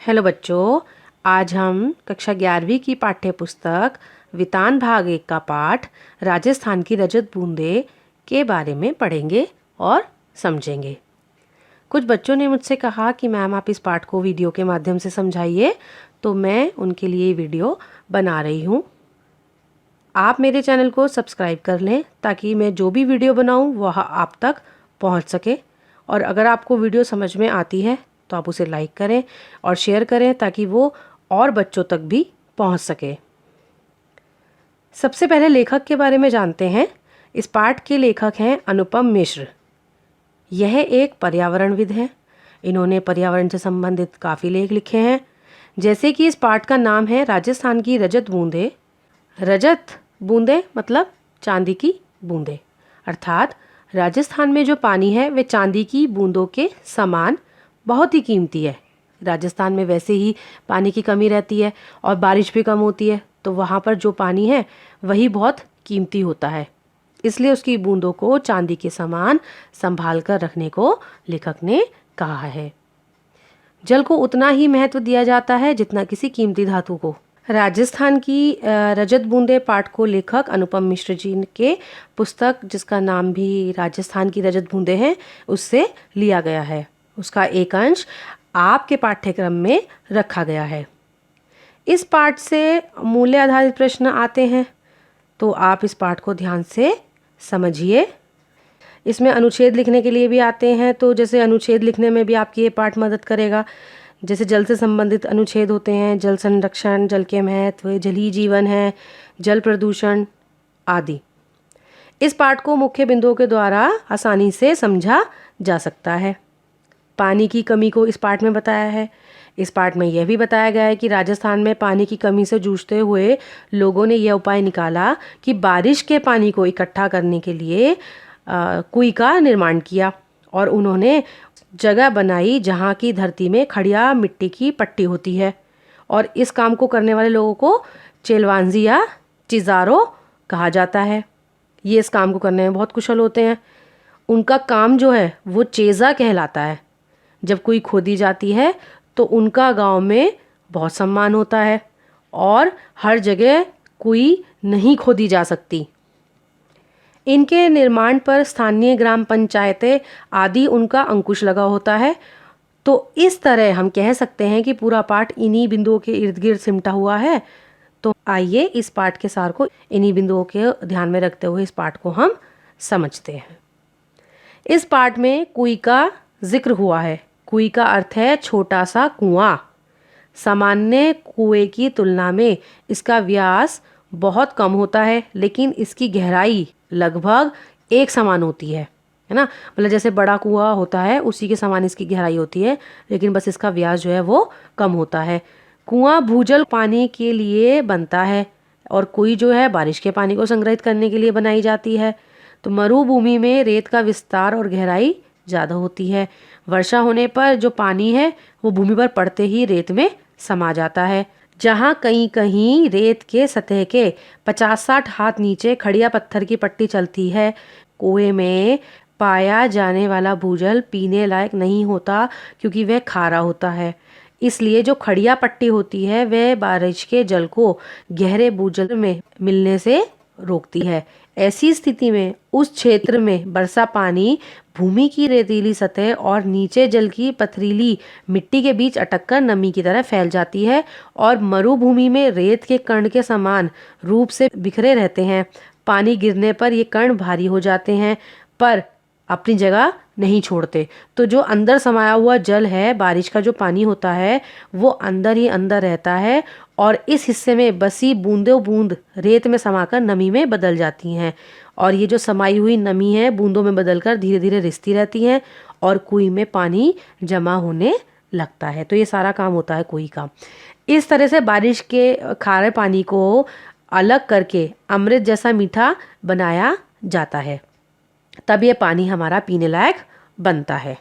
Hello बच्चों, आज हम कक्षा 11वीं की पाठ्य पुस्तक वितान भाग 1 का पाठ राजस्थान की रजत बूंदें के बारे में पढ़ेंगे और समझेंगे। कुछ बच्चों ने मुझसे कहा कि मैम आप इस पाठ को वीडियो के माध्यम से समझाइए, तो मैं उनके लिए वीडियो बना रही हूँ। आप मेरे चैनल को सब्सक्राइब कर लें ताकि मैं जो भी वीडियो बनाऊँ वह आप तक पहुँच सके। और अगर आपको वीडियो समझ में आती है तो आप उसे लाइक करें और शेयर करें ताकि वो और बच्चों तक भी पहुंच सके। सबसे पहले लेखक के बारे में जानते हैं। इस पाठ के लेखक हैं अनुपम मिश्र। यह एक पर्यावरणविद हैं। इन्होंने पर्यावरण से संबंधित काफ़ी लेख लिखे हैं। जैसे कि इस पाठ का नाम है राजस्थान की रजत बूंदें। रजत बूंदें मतलब चांदी की बूंदें, अर्थात राजस्थान में जो पानी है वे चांदी की बूंदों के समान बहुत ही कीमती है। राजस्थान में वैसे ही पानी की कमी रहती है और बारिश भी कम होती है, तो वहाँ पर जो पानी है वही बहुत कीमती होता है। इसलिए उसकी बूंदों को चांदी के समान संभाल कर रखने को लेखक ने कहा है। जल को उतना ही महत्व दिया जाता है जितना किसी कीमती धातु को। राजस्थान की रजत बूंदे पाठ को लेखक अनुपम मिश्र जी के पुस्तक, जिसका नाम भी राजस्थान की रजत बूंदे हैं, उससे लिया गया है। उसका एक अंश आपके पाठ्यक्रम में रखा गया है। इस पाठ से मूल्य आधारित प्रश्न आते हैं, तो आप इस पाठ को ध्यान से समझिए। इसमें अनुच्छेद लिखने के लिए भी आते हैं, तो जैसे अनुच्छेद लिखने में भी आपकी ये पाठ मदद करेगा। जैसे जल से संबंधित अनुच्छेद होते हैं, जल संरक्षण, जल के महत्व, जल ही जीवन है, जल प्रदूषण आदि। इस पाठ को मुख्य बिंदुओं के द्वारा आसानी से समझा जा सकता है। पानी की कमी को इस पाठ में बताया है। इस पाठ में यह भी बताया गया है कि राजस्थान में पानी की कमी से जूझते हुए लोगों ने यह उपाय निकाला कि बारिश के पानी को इकट्ठा करने के लिए कुएं का निर्माण किया और उन्होंने जगह बनाई जहाँ की धरती में खड़िया मिट्टी की पट्टी होती है। और इस काम को करने वाले लोगों को चेलवांजी या चिजारो कहा जाता है। ये इस काम को करने में बहुत कुशल होते हैं। उनका काम जो है वो चेजा कहलाता है। जब कोई खोदी जाती है तो उनका गांव में बहुत सम्मान होता है और हर जगह कोई नहीं खोदी जा सकती। इनके निर्माण पर स्थानीय ग्राम पंचायतें आदि उनका अंकुश लगा होता है। तो इस तरह हम कह सकते हैं कि पूरा पाठ इन्हीं बिंदुओं के इर्द गिर्द सिमटा हुआ है। तो आइए इस पाठ के सार को इन्हीं बिंदुओं के ध्यान में रखते हुए इस पाठ को हम समझते हैं। इस पाठ में कुएं का जिक्र हुआ है। कुएं का अर्थ है छोटा सा कुआं। सामान्य कुएं की तुलना में इसका व्यास बहुत कम होता है, लेकिन इसकी गहराई लगभग एक समान होती है ना। मतलब जैसे बड़ा कुआं होता है उसी के समान इसकी गहराई होती है, लेकिन बस इसका व्यास जो है वो कम होता है। कुआं भूजल पानी के लिए बनता है और कुएं जो है बारिश के पानी को संग्रहित करने के लिए बनाई जाती है। तो मरुभूमि में रेत का विस्तार और गहराई ज़्यादा होती है। वर्षा होने पर जो पानी है वो भूमि पर पड़ते ही रेत में समा जाता है। जहाँ कहीं कहीं रेत के सतह के 50-60 हाथ नीचे खड़िया पत्थर की पट्टी चलती है। कुएं में पाया जाने वाला भूजल पीने लायक नहीं होता क्योंकि वह खारा होता है। इसलिए जो खड़िया पट्टी होती है वह बारिश के जल को गहरे भूजल में मिलने से रोकती है। ऐसी स्थिति में उस क्षेत्र में बरसा पानी भूमि की रेतीली सतह और नीचे जल की पथरीली मिट्टी के बीच अटककर नमी की तरह फैल जाती है और मरुभूमि में रेत के कण के समान रूप से बिखरे रहते हैं। पानी गिरने पर ये कण भारी हो जाते हैं पर अपनी जगह नहीं छोड़ते। तो जो अंदर समाया हुआ जल है, बारिश का जो पानी होता है, वो अंदर ही अंदर रहता है और इस हिस्से में बसी बूंदों बूंद रेत में समाकर नमी में बदल जाती हैं। और ये जो समाई हुई नमी है बूंदों में बदलकर धीरे धीरे रिसती रहती हैं और कुएं में पानी जमा होने लगता है। तो ये सारा काम होता है कुएं का। इस तरह से बारिश के खारे पानी को अलग करके अमृत जैसा मीठा बनाया जाता है, तब ये पानी हमारा पीने लायक बनता है।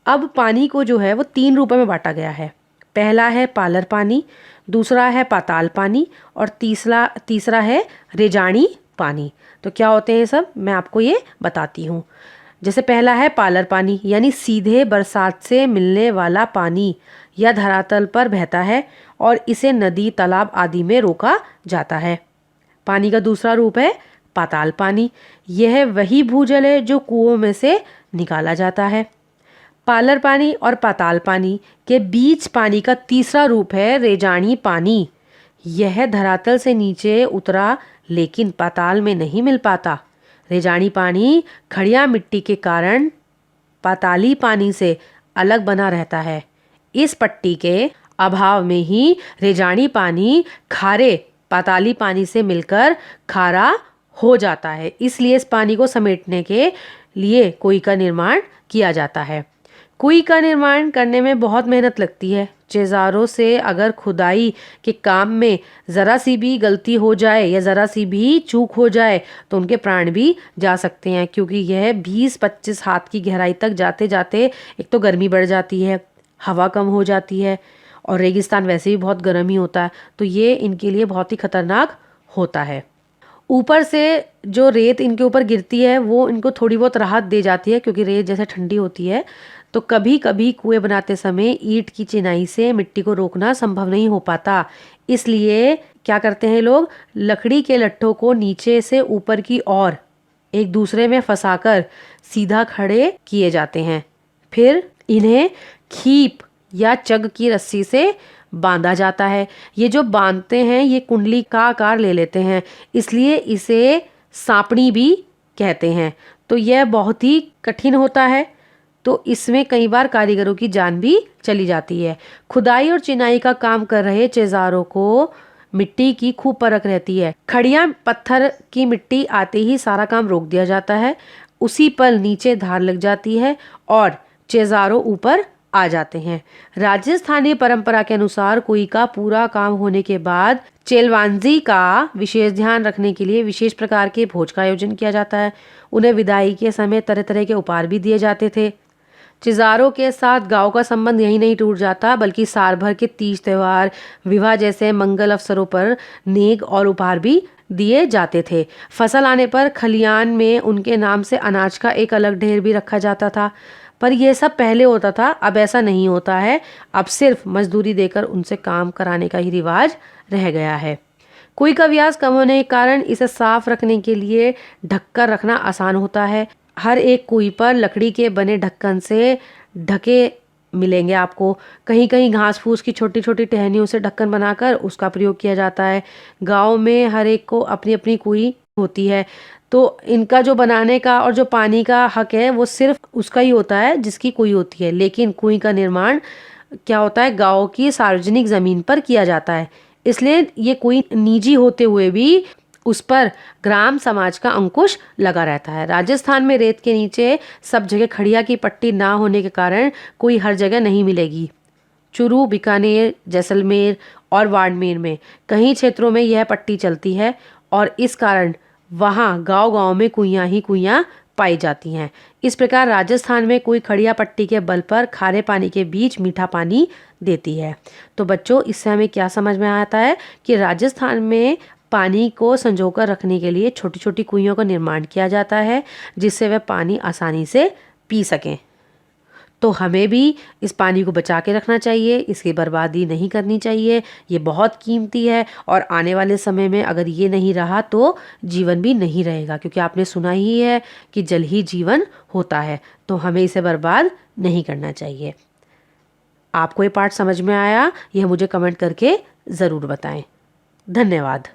अब पानी को जो है वो 3 रूपों में बांटा गया है। पहला है पालर पानी, दूसरा है पाताल पानी और तीसरा है रेजानी पानी। तो क्या होते हैं सब, मैं आपको ये बताती हूँ। जैसे पहला है पालर पानी, यानी सीधे बरसात से मिलने वाला पानी। या धरातल पर बहता है और इसे नदी, तालाब आदि में रोका जाता है। पानी का दूसरा रूप है पाताल पानी। यह वही भूजल है जो कुओं में से निकाला जाता है। पालर पानी और पाताल पानी के बीच पानी का तीसरा रूप है रेजानी पानी। यह धरातल से नीचे उतरा लेकिन पाताल में नहीं मिल पाता। रेजानी पानी खड़िया मिट्टी के कारण पाताली पानी से अलग बना रहता है। इस पट्टी के अभाव में ही रेजानी पानी खारे पाताली पानी से मिलकर खारा हो जाता है। इसलिए इस पानी को समेटने के लिए कुएं का निर्माण किया जाता है। कुएं का निर्माण करने में बहुत मेहनत लगती है। चिज़ारों से अगर खुदाई के काम में ज़रा सी भी गलती हो जाए या ज़रा सी भी चूक हो जाए तो उनके प्राण भी जा सकते हैं, क्योंकि यह 20-25 हाथ की गहराई तक जाते जाते एक तो गर्मी बढ़ जाती है, हवा कम हो जाती है और रेगिस्तान वैसे भी बहुत गर्म ही होता है, तो ये इनके लिए बहुत ही खतरनाक होता है। ऊपर से जो रेत इनके ऊपर गिरती है वो इनको थोड़ी बहुत राहत दे जाती है, क्योंकि रेत जैसे ठंडी होती है। तो कभी कभी कुएं बनाते समय ईंट की चिनाई से मिट्टी को रोकना संभव नहीं हो पाता। इसलिए क्या करते हैं लोग, लकड़ी के लट्ठों को नीचे से ऊपर की ओर एक दूसरे में फंसाकर सीधा खड़े किए जाते हैं। फिर इन्हें खीप या चग की रस्सी से बांधा जाता है। ये जो बांधते हैं ये कुंडली का आकार ले लेते हैं, इसलिए इसे सांपड़ी भी कहते हैं। तो यह बहुत ही कठिन होता है, तो इसमें कई बार कारीगरों की जान भी चली जाती है। खुदाई और चिनाई का काम कर रहे चिज़ारों को मिट्टी की खूब परख रहती है। खड़िया पत्थर की मिट्टी आते ही सारा काम रोक दिया जाता है। उसी पल नीचे धार लग जाती है और चिज़ारों ऊपर आ जाते हैं। राजस्थानी परंपरा के अनुसार कुएं का पूरा काम होने के बाद चेलवांजी का विशेष ध्यान रखने के लिए विशेष प्रकार के भोज का आयोजन किया जाता है। उन्हें विदाई के समय तरह तरह के उपहार भी दिए जाते थे। चिज़ारों के साथ गांव का संबंध यही नहीं टूट जाता, बल्कि साल भर के तीज त्योहार, विवाह जैसे मंगल अवसरों पर नेक और उपहार भी दिए जाते थे। फसल आने पर खलियान में उनके नाम से अनाज का एक अलग ढेर भी रखा जाता था। पर यह सब पहले होता था, अब ऐसा नहीं होता है। अब सिर्फ मजदूरी देकर उनसे काम कराने का ही रिवाज रह गया है। कुएं का व्यास कम होने के कारण इसे साफ रखने के लिए ढककर रखना आसान होता है। हर एक कुएं पर लकड़ी के बने ढक्कन से ढके मिलेंगे आपको। कहीं कहीं घास फूस की छोटी छोटी टहनियों से ढक्कन बनाकर उसका प्रयोग किया जाता है। गांव में हर एक को अपनी अपनी कुएं होती है, तो इनका जो बनाने का और जो पानी का हक है वो सिर्फ उसका ही होता है जिसकी कुएं होती है। लेकिन कुएं का निर्माण क्या होता है, गांव की सार्वजनिक जमीन पर किया जाता है, इसलिए ये कुएं निजी होते हुए भी उस पर ग्राम समाज का अंकुश लगा रहता है। राजस्थान में रेत के नीचे सब जगह खड़िया की पट्टी ना होने के कारण कोई हर जगह नहीं मिलेगी। चूरू, बीकानेर, जैसलमेर और बाड़मेर में कई क्षेत्रों में यह पट्टी चलती है और इस कारण वहाँ गांव-गांव में कुइयां ही कुइयां पाई जाती हैं। इस प्रकार राजस्थान में कुएं खड़िया पट्टी के बल पर खारे पानी के बीच मीठा पानी देती है। तो बच्चों, इससे हमें क्या समझ में आता है कि राजस्थान में पानी को संजोकर रखने के लिए छोटी छोटी कुइयों का निर्माण किया जाता है, जिससे वह पानी आसानी से पी सकें। तो हमें भी इस पानी को बचा के रखना चाहिए, इसकी बर्बादी नहीं करनी चाहिए। ये बहुत कीमती है और आने वाले समय में अगर ये नहीं रहा तो जीवन भी नहीं रहेगा, क्योंकि आपने सुना ही है कि जल ही जीवन होता है। तो हमें इसे बर्बाद नहीं करना चाहिए। आपको ये पाठ समझ में आया, यह मुझे कमेंट करके ज़रूर बताएं। धन्यवाद।